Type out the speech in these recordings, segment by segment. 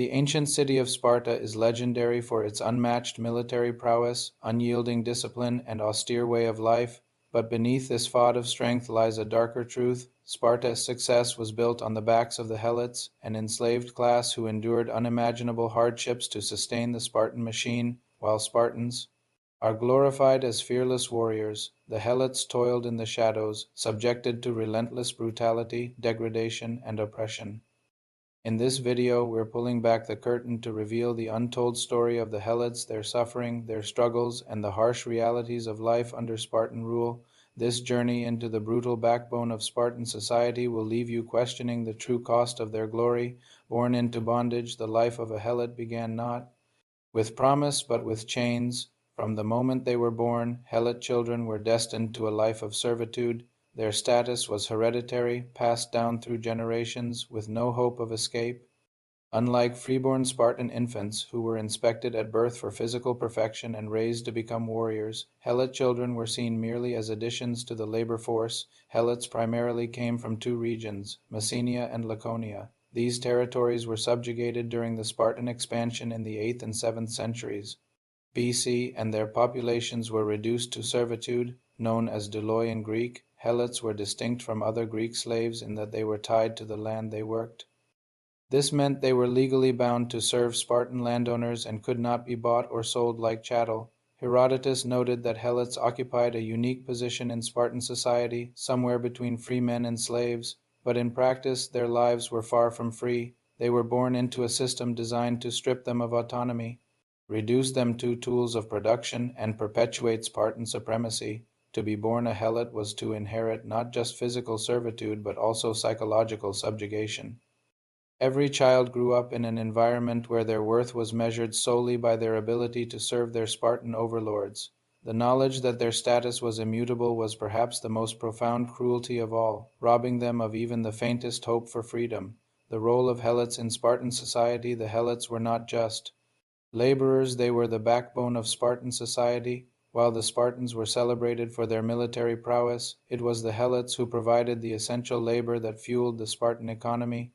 The ancient city of Sparta is legendary for its unmatched military prowess, unyielding discipline, and austere way of life, but beneath this facade of strength lies a darker truth. Sparta's success was built on the backs of the Helots, an enslaved class who endured unimaginable hardships to sustain the Spartan machine, while Spartans are glorified as fearless warriors. The Helots toiled in the shadows, subjected to relentless brutality, degradation, and oppression. In this video, we're pulling back the curtain to reveal the untold story of the Helots, their suffering, their struggles, and the harsh realities of life under Spartan rule. This journey into the brutal backbone of Spartan society will leave you questioning the true cost of their glory. Born into bondage, the life of a Helot began not with promise but with chains. From the moment they were born, Helot children were destined to a life of servitude. Their status was hereditary, passed down through generations, with no hope of escape. Unlike freeborn Spartan infants, who were inspected at birth for physical perfection and raised to become warriors, Helot children were seen merely as additions to the labor force. Helots primarily came from two regions, Messenia and Laconia. These territories were subjugated during the Spartan expansion in the 8th and 7th centuries BC, and their populations were reduced to servitude, known as douloi in Greek. Helots were distinct from other Greek slaves in that they were tied to the land they worked. This meant they were legally bound to serve Spartan landowners and could not be bought or sold like chattel. Herodotus noted that Helots occupied a unique position in Spartan society, somewhere between free men and slaves, but in practice their lives were far from free. They were born into a system designed to strip them of autonomy, reduce them to tools of production, and perpetuate Spartan supremacy. To be born a Helot was to inherit not just physical servitude but also psychological subjugation. Every child grew up in an environment where their worth was measured solely by their ability to serve their Spartan overlords. The knowledge that their status was immutable was perhaps the most profound cruelty of all, robbing them of even the faintest hope for freedom. The role of Helots in Spartan society. The Helots were not just laborers, they were the backbone of Spartan society. While the Spartans were celebrated for their military prowess, it was the Helots who provided the essential labor that fueled the Spartan economy.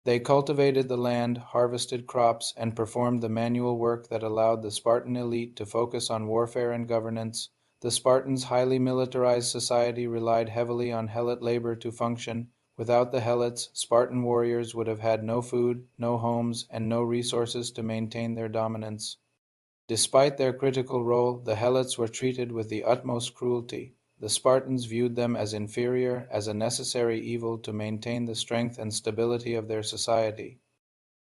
They cultivated the land, harvested crops, and performed the manual work that allowed the Spartan elite to focus on warfare and governance. The Spartans' highly militarized society relied heavily on Helot labor to function. Without the Helots, Spartan warriors would have had no food, no homes, and no resources to maintain their dominance. Despite their critical role, the Helots were treated with the utmost cruelty. The Spartans viewed them as inferior, as a necessary evil to maintain the strength and stability of their society.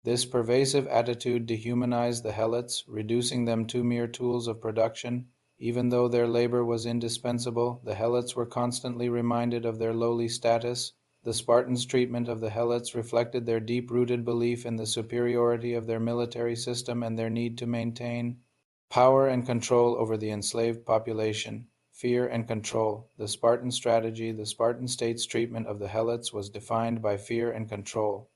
This pervasive attitude dehumanized the Helots, reducing them to mere tools of production. Even though their labor was indispensable, the Helots were constantly reminded of their lowly status. The Spartans' treatment of the Helots reflected their deep-rooted belief in the superiority of their military system and their need to maintain power and control over the enslaved population. Fear and control. The Spartan strategy. The Spartan state's treatment of the Helots was defined by fear and control.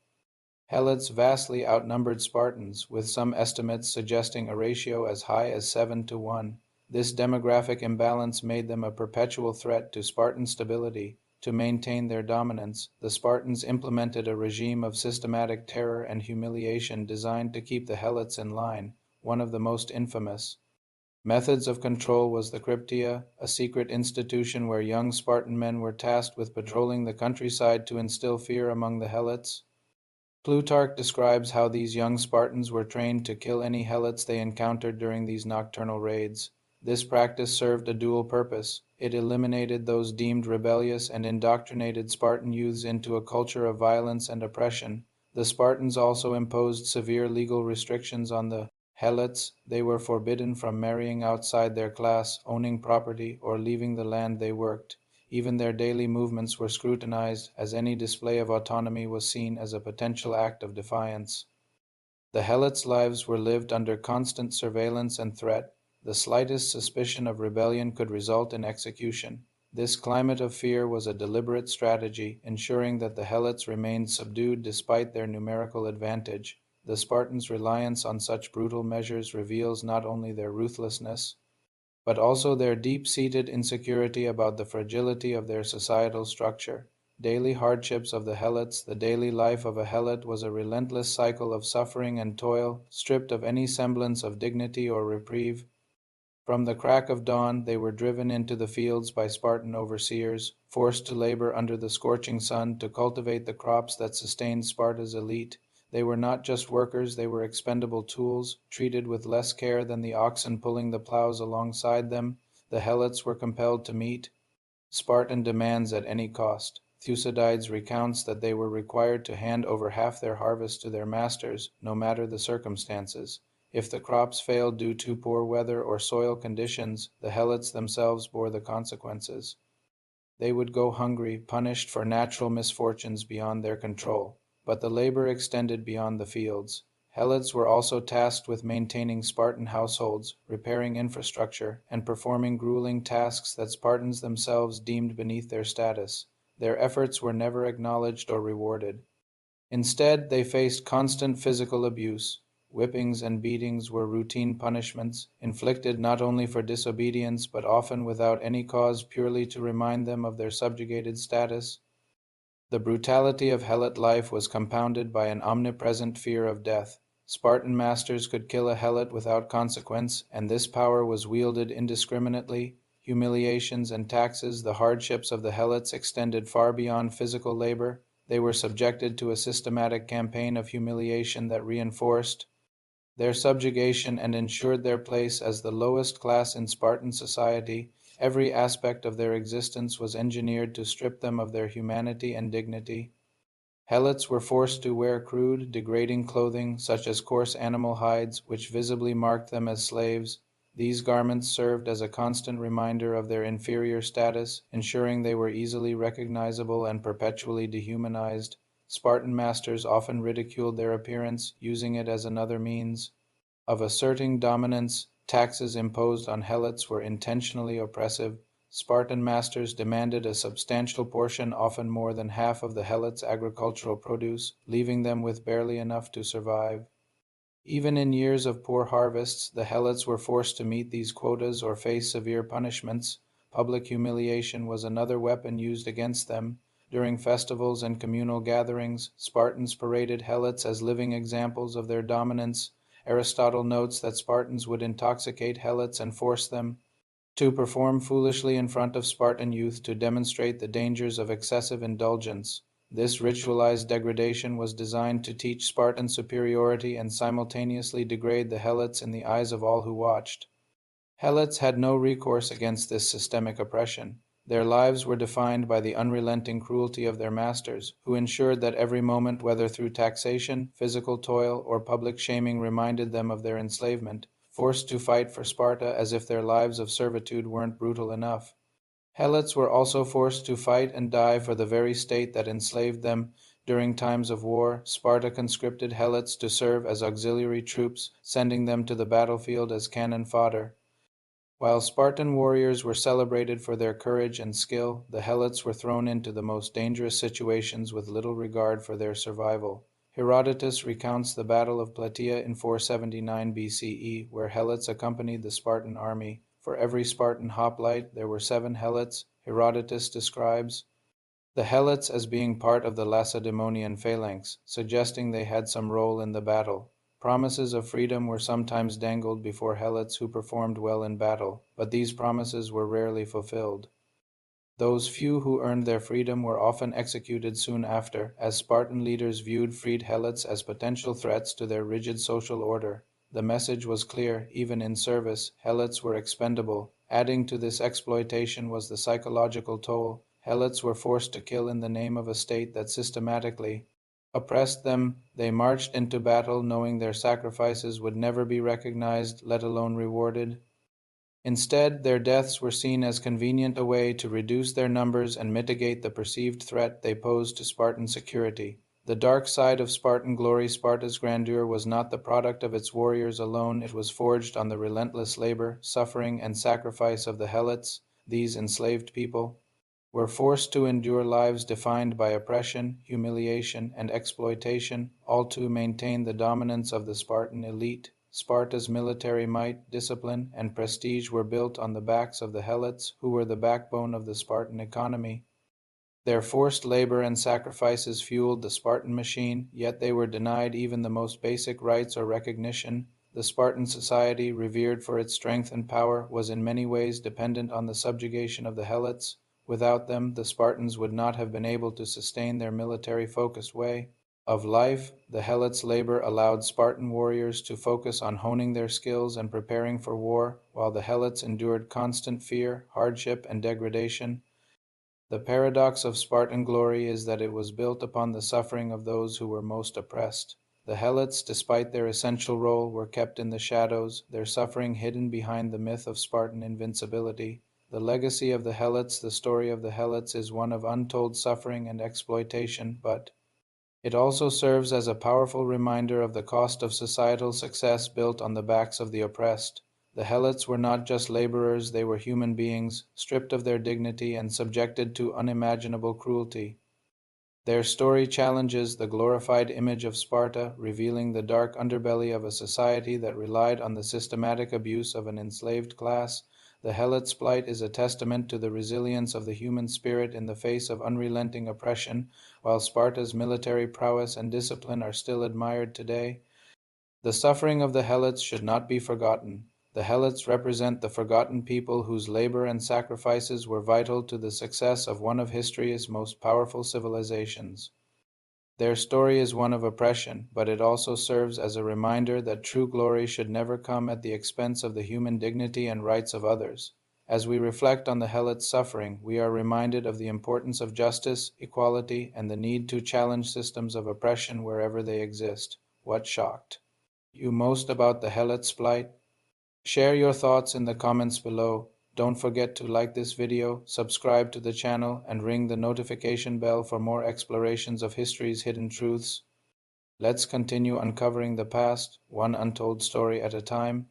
Helots vastly outnumbered Spartans, with some estimates suggesting a ratio as high as 7-1. This demographic imbalance made them a perpetual threat to Spartan stability. To maintain their dominance, the Spartans implemented a regime of systematic terror and humiliation designed to keep the Helots in line. One of the most infamous methods of control was the Cryptia, a secret institution where young Spartan men were tasked with patrolling the countryside to instill fear among the Helots. Plutarch describes how these young Spartans were trained to kill any Helots they encountered during these nocturnal raids. This practice served a dual purpose. It eliminated those deemed rebellious and indoctrinated Spartan youths into a culture of violence and oppression. The Spartans also imposed severe legal restrictions on the Helots. They were forbidden from marrying outside their class, owning property, or leaving the land they worked. Even their daily movements were scrutinized, as any display of autonomy was seen as a potential act of defiance. The Helots' lives were lived under constant surveillance and threat. The slightest suspicion of rebellion could result in execution. This climate of fear was a deliberate strategy, ensuring that the Helots remained subdued despite their numerical advantage. The Spartans' reliance on such brutal measures reveals not only their ruthlessness, but also their deep-seated insecurity about the fragility of their societal structure. Daily hardships of the Helots. The daily life of a Helot was a relentless cycle of suffering and toil, stripped of any semblance of dignity or reprieve. From the crack of dawn, they were driven into the fields by Spartan overseers, forced to labor under the scorching sun to cultivate the crops that sustained Sparta's elite. They were not just workers, they were expendable tools, treated with less care than the oxen pulling the plows alongside them. The Helots were compelled to meet Spartan demands at any cost. Thucydides recounts that they were required to hand over half their harvest to their masters, no matter the circumstances. If the crops failed due to poor weather or soil conditions, the Helots themselves bore the consequences. They would go hungry, punished for natural misfortunes beyond their control. But the labor extended beyond the fields. Helots were also tasked with maintaining Spartan households, repairing infrastructure, and performing grueling tasks that Spartans themselves deemed beneath their status. Their efforts were never acknowledged or rewarded. Instead, they faced constant physical abuse. Whippings and beatings were routine punishments, inflicted not only for disobedience but often without any cause, purely to remind them of their subjugated status. The brutality of Helot life was compounded by an omnipresent fear of death. Spartan masters could kill a Helot without consequence, and this power was wielded indiscriminately. Humiliations and taxes. The hardships of the Helots extended far beyond physical labor. They were subjected to a systematic campaign of humiliation that reinforced their subjugation and ensured their place as the lowest class in Spartan society. Every aspect of their existence was engineered to strip them of their humanity and dignity. Helots were forced to wear crude, degrading clothing, such as coarse animal hides, which visibly marked them as slaves. These garments served as a constant reminder of their inferior status, ensuring they were easily recognizable and perpetually dehumanized. Spartan masters often ridiculed their appearance, using it as another means of asserting dominance. Taxes imposed on Helots were intentionally oppressive. Spartan masters demanded a substantial portion, often more than half of the Helots' agricultural produce, leaving them with barely enough to survive. Even in years of poor harvests, the Helots were forced to meet these quotas or face severe punishments. Public humiliation was another weapon used against them. During festivals and communal gatherings, Spartans paraded Helots as living examples of their dominance. Aristotle notes that Spartans would intoxicate Helots and force them to perform foolishly in front of Spartan youth to demonstrate the dangers of excessive indulgence. This ritualized degradation was designed to teach Spartan superiority and simultaneously degrade the Helots in the eyes of all who watched. Helots had no recourse against this systemic oppression. Their lives were defined by the unrelenting cruelty of their masters, who ensured that every moment, whether through taxation, physical toil, or public shaming, reminded them of their enslavement, forced to fight for Sparta as if their lives of servitude weren't brutal enough. Helots were also forced to fight and die for the very state that enslaved them. During times of war, Sparta conscripted Helots to serve as auxiliary troops, sending them to the battlefield as cannon fodder. While Spartan warriors were celebrated for their courage and skill, the Helots were thrown into the most dangerous situations with little regard for their survival. Herodotus recounts the Battle of Plataea in 479 BCE, where Helots accompanied the Spartan army. For every Spartan hoplite, there were 7 Helots. Herodotus describes the Helots as being part of the Lacedaemonian phalanx, suggesting they had some role in the battle. Promises of freedom were sometimes dangled before Helots who performed well in battle, but these promises were rarely fulfilled. Those few who earned their freedom were often executed soon after, as Spartan leaders viewed freed Helots as potential threats to their rigid social order. The message was clear: even in service, Helots were expendable. Adding to this exploitation was the psychological toll. Helots were forced to kill in the name of a state that systematically oppressed them. They marched into battle knowing their sacrifices would never be recognized, let alone rewarded. Instead, their deaths were seen as convenient a way to reduce their numbers and mitigate the perceived threat they posed to Spartan security. The dark side of Spartan glory. Sparta's grandeur was not the product of its warriors alone, it was forged on the relentless labor, suffering, and sacrifice of the Helots. These enslaved people were forced to endure lives defined by oppression, humiliation, and exploitation, all to maintain the dominance of the Spartan elite. Sparta's military might, discipline, and prestige were built on the backs of the Helots, who were the backbone of the Spartan economy. Their forced labor and sacrifices fueled the Spartan machine, yet they were denied even the most basic rights or recognition. The Spartan society, revered for its strength and power, was in many ways dependent on the subjugation of the Helots. Without them, the Spartans would not have been able to sustain their military-focused way of life. The Helots' labor allowed Spartan warriors to focus on honing their skills and preparing for war, while the Helots endured constant fear, hardship, and degradation. The paradox of Spartan glory is that it was built upon the suffering of those who were most oppressed. The Helots, despite their essential role, were kept in the shadows, their suffering hidden behind the myth of Spartan invincibility. The legacy of the Helots, the story of the Helots, is one of untold suffering and exploitation, but it also serves as a powerful reminder of the cost of societal success built on the backs of the oppressed. The Helots were not just laborers, they were human beings, stripped of their dignity and subjected to unimaginable cruelty. Their story challenges the glorified image of Sparta, revealing the dark underbelly of a society that relied on the systematic abuse of an enslaved class. The Helots' plight is a testament to the resilience of the human spirit in the face of unrelenting oppression, while Sparta's military prowess and discipline are still admired today. The suffering of the Helots should not be forgotten. The Helots represent the forgotten people whose labor and sacrifices were vital to the success of one of history's most powerful civilizations. Their story is one of oppression, but it also serves as a reminder that true glory should never come at the expense of the human dignity and rights of others. As we reflect on the Helots' suffering, we are reminded of the importance of justice, equality, and the need to challenge systems of oppression wherever they exist. What shocked you most about the Helots' plight? Share your thoughts in the comments below. Don't forget to like this video, subscribe to the channel, and ring the notification bell for more explorations of history's hidden truths. Let's continue uncovering the past, one untold story at a time.